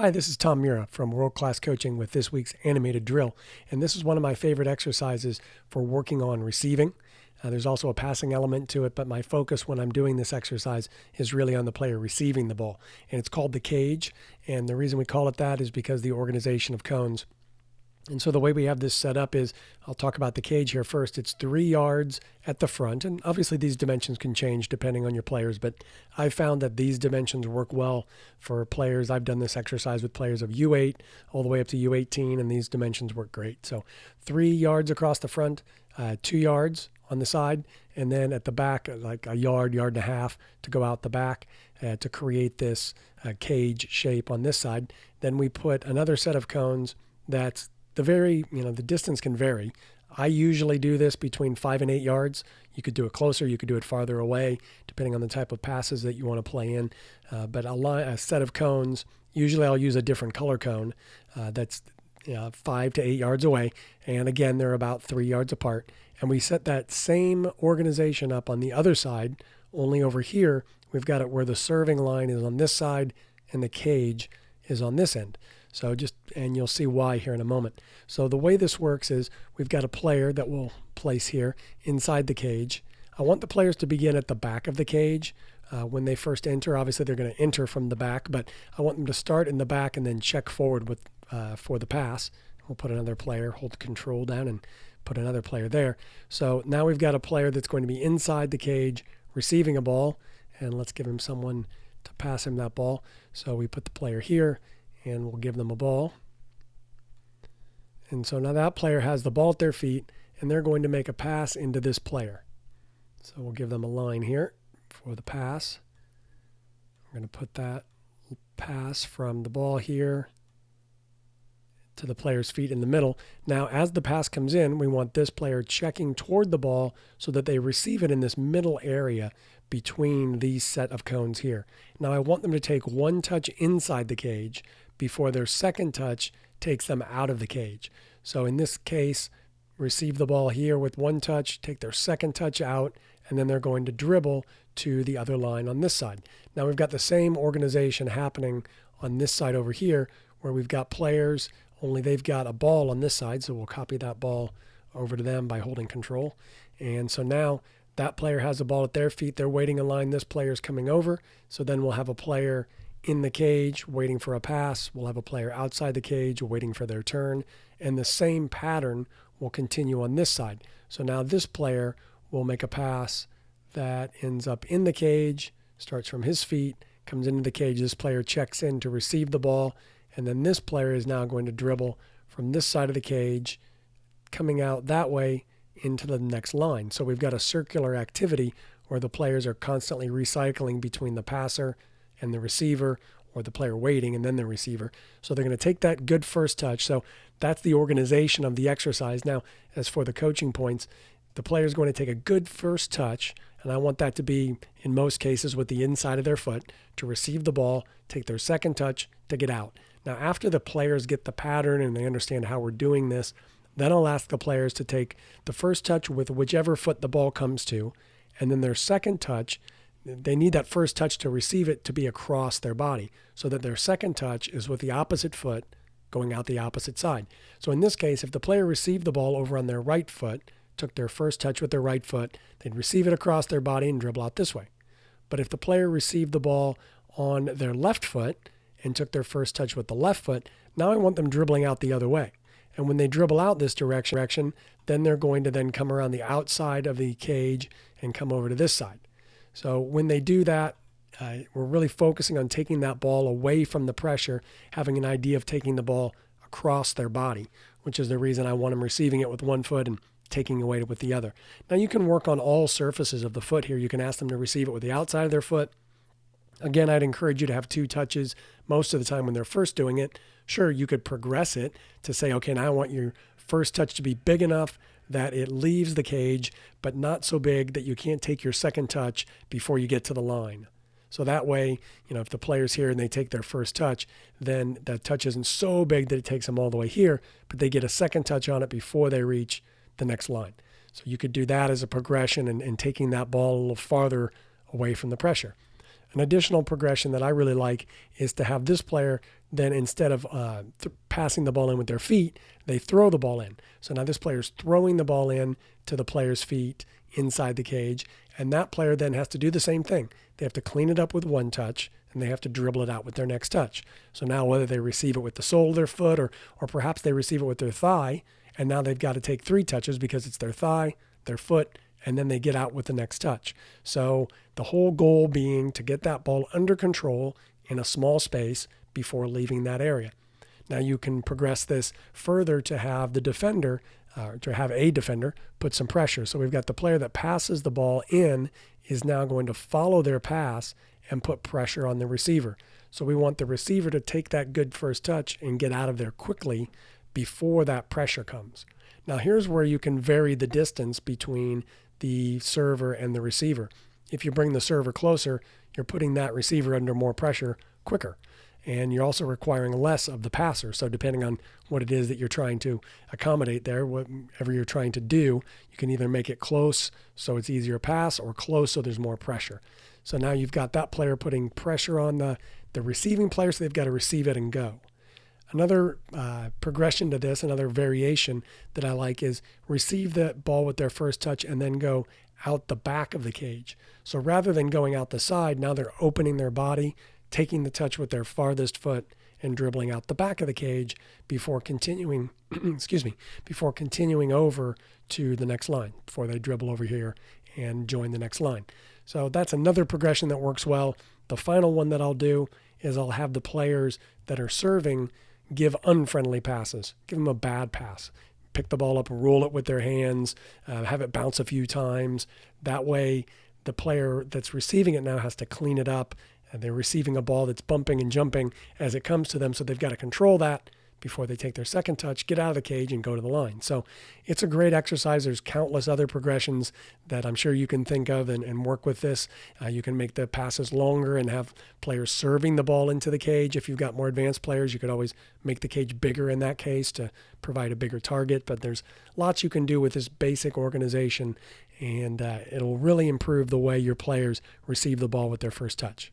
Hi, this is Tom Mura from World Class Coaching with this week's animated drill, and this is one of my favorite exercises for working on receiving. There's also a passing element to it, but my focus when I'm doing this exercise is really on the player receiving the ball, and it's called the cage, and the reason we call it that is because the organization of cones. And so the way we have this set up is, I'll talk about the cage here first. It's 3 yards at the front, and obviously these dimensions can change depending on your players, but I've found that these dimensions work well for players. I've done this exercise with players of U8 all the way up to U18, and these dimensions work great. So 3 yards across the front, 2 yards on the side, and then at the back, like a yard, yard and a half to go out the back to create this cage shape on this side. Then we put another set of cones that's the distance can vary. I usually do this between 5 and 8 yards. You could do it closer, you could do it farther away, depending on the type of passes that you want to play in. But a set of cones, usually I'll use a different color cone that's 5 to 8 yards away. And again, they're about 3 yards apart. And we set that same organization up on the other side, only over here, we've got it where the serving line is on this side and the cage is on this end. And you'll see why here in a moment. So the way this works is we've got a player that we'll place here inside the cage. I want the players to begin at the back of the cage when they first enter. Obviously, they're going to enter from the back, but I want them to start in the back and then check forward for the pass. We'll put another player, hold control down, and put another player there. So now we've got a player that's going to be inside the cage receiving a ball, and let's give him someone to pass him that ball. So we put the player here, and we'll give them a ball. And so now that player has the ball at their feet, and they're going to make a pass into this player. So we'll give them a line here for the pass. We're going to put that pass from the ball here to the player's feet in the middle. Now, as the pass comes in, we want this player checking toward the ball so that they receive it in this middle area between these set of cones here. Now, I want them to take one touch inside the cage before their second touch takes them out of the cage. So in this case, receive the ball here with one touch, take their second touch out, and then they're going to dribble to the other line on this side. Now we've got the same organization happening on this side over here where we've got players, only they've got a ball on this side, so we'll copy that ball over to them by holding control. And so now that player has the ball at their feet. They're waiting in line. This player's coming over. So then we'll have a player in the cage waiting for a pass. We'll have a player outside the cage waiting for their turn. And the same pattern will continue on this side. So now this player will make a pass that ends up in the cage, starts from his feet, comes into the cage. This player checks in to receive the ball. And then this player is now going to dribble from this side of the cage, coming out that way into the next line. So we've got a circular activity where the players are constantly recycling between the passer and the receiver, or the player waiting and then the receiver. So they're going to take that good first touch. So that's the organization of the exercise. Now, as for the coaching points, the player is going to take a good first touch, and I want that to be, in most cases, with the inside of their foot, to receive the ball, take their second touch to get out. Now, after the players get the pattern and they understand how we're doing this, then I'll ask the players to take the first touch with whichever foot the ball comes to, and then their second touch, they need that first touch to receive it to be across their body, so that their second touch is with the opposite foot going out the opposite side. So in this case, if the player received the ball over on their right foot, took their first touch with their right foot, they'd receive it across their body and dribble out this way. But if the player received the ball on their left foot and took their first touch with the left foot, now I want them dribbling out the other way. And when they dribble out this direction, then they're going to then come around the outside of the cage and come over to this side. So when they do that, we're really focusing on taking that ball away from the pressure, having an idea of taking the ball across their body, which is the reason I want them receiving it with one foot and taking away with the other. Now you can work on all surfaces of the foot here. You can ask them to receive it with the outside of their foot. Again, I'd encourage you to have 2 touches most of the time when they're first doing it. Sure, you could progress it to say, okay, now I want your first touch to be big enough that it leaves the cage, but not so big that you can't take your second touch before you get to the line. So that way, if the player's here and they take their first touch, then that touch isn't so big that it takes them all the way here, but they get a second touch on it before they reach the next line. So you could do that as a progression and taking that ball a little farther away from the pressure. An additional progression that I really like is to have this player then, instead of passing the ball in with their feet, they throw the ball in. So now this player's throwing the ball in to the player's feet inside the cage, and that player then has to do the same thing. They have to clean it up with one touch, and they have to dribble it out with their next touch. So now whether they receive it with the sole of their foot or perhaps they receive it with their thigh, and now they've got to take 3 touches because it's their thigh, their foot, and then they get out with the next touch. So the whole goal being to get that ball under control in a small space before leaving that area. Now you can progress this further to have the defender, to have a defender put some pressure. So we've got the player that passes the ball in is now going to follow their pass and put pressure on the receiver. So we want the receiver to take that good first touch and get out of there quickly before that pressure comes. Now here's where you can vary the distance between the server and the receiver. If you bring the server closer, you're putting that receiver under more pressure quicker. And you're also requiring less of the passer. So depending on what it is that you're trying to accommodate there, whatever you're trying to do, you can either make it close so it's easier to pass or close so there's more pressure. So now you've got that player putting pressure on the receiving player, so they've got to receive it and go. Another progression to this, another variation that I like is receive the ball with their first touch and then go out the back of the cage. So rather than going out the side, now they're opening their body, taking the touch with their farthest foot and dribbling out the back of the cage before continuing, before continuing over to the next line, before they dribble over here and join the next line. So that's another progression that works well. The final one that I'll do is I'll have the players that are serving give unfriendly passes, give them a bad pass. Pick the ball up, roll it with their hands, have it bounce a few times. That way the player that's receiving it now has to clean it up. And they're receiving a ball that's bumping and jumping as it comes to them, so they've got to control that before they take their second touch, get out of the cage, and go to the line. So it's a great exercise. There's countless other progressions that I'm sure you can think of and work with this. You can make the passes longer and have players serving the ball into the cage. If you've got more advanced players, you could always make the cage bigger in that case to provide a bigger target. But there's lots you can do with this basic organization, and it'll really improve the way your players receive the ball with their first touch.